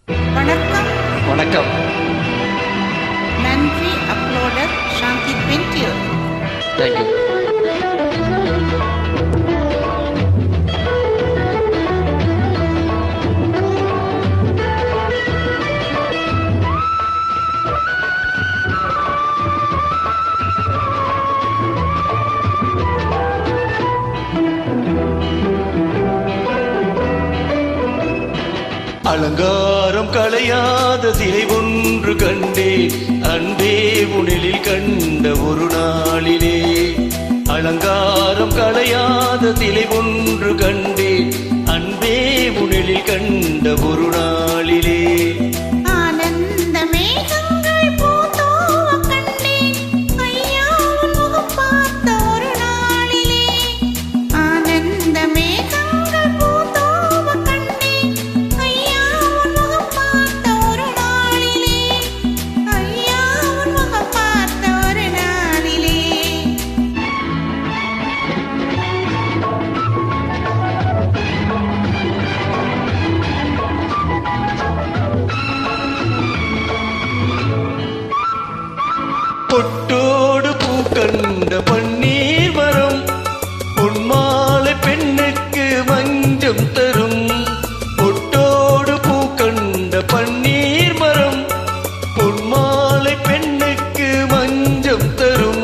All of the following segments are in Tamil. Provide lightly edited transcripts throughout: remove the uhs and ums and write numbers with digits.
வணக்கம். வணக்கம். நன்றி. அப்லோடர் சாந்தி 20. தேங்க்யூ. அலங்காரம் களையாத சிலை ஒன்று கண்டேன் அன்பே உனிலில் கண்ட ஒரு நாளிலே. அலங்காரம் களையாத சிலை ஒன்று கண்டேன் அன்பே உனிலில் கண்ட ஒரு நாளிலே. பொட்டோடு பூ கண்ட பன்னீர் மரம் பொன்மாலை பெண்ணுக்கு மஞ்சம் தரும். பொட்டோடு பூ கண்ட பன்னீர் மரம் பொன்மாலை பெண்ணுக்கு மஞ்சம் தரும்.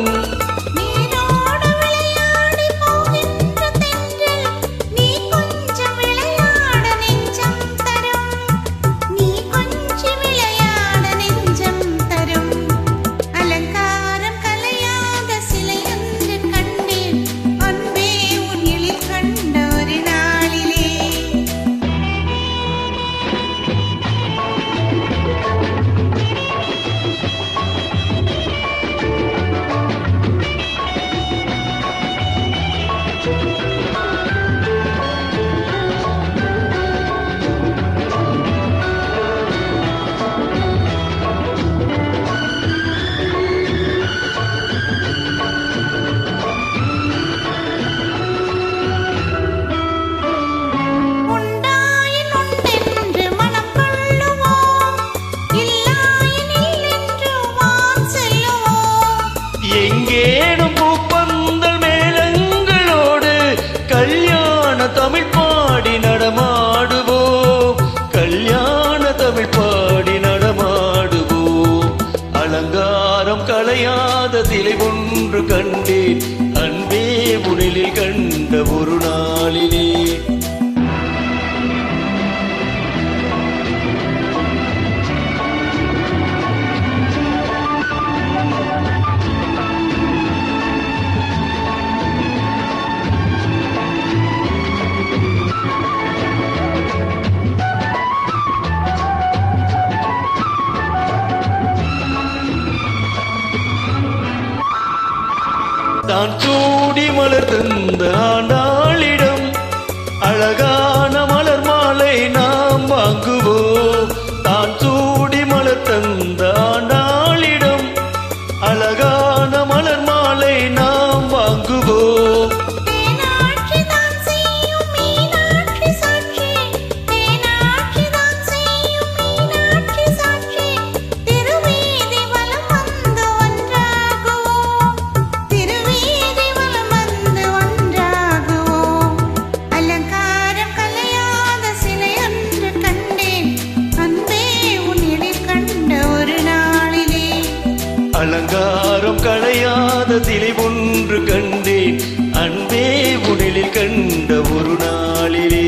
எங்கேனும் பூப்பந்தல் மேளங்களோடு கல்யாண தமிழ் பாடி நடமாடுவோம். கல்யாண தமிழ் பாடி நடமாடுவோம். அலங்காரம் களையாத சிலை ஒன்று கண்டேன் அன்பே உனிலில் கண்ட ஒரு நாளிலே. தான் சூடி மலர் தந்த ஆண்டாளிடம் அழகான மலர் மாலை நாம் வாங்குவோம். தான் சூடி மலர் தந்த ஆண்டாளிடம் அழகான மலர் மாலை நாம் வாங்குவோம். அலங்காரம் களையாத சிலை ஒன்று கண்டேன் அன்பே உனிலில் கண்ட ஒரு நாளிலே.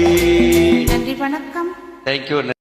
நன்றி. வணக்கம். தேங்க்யூ.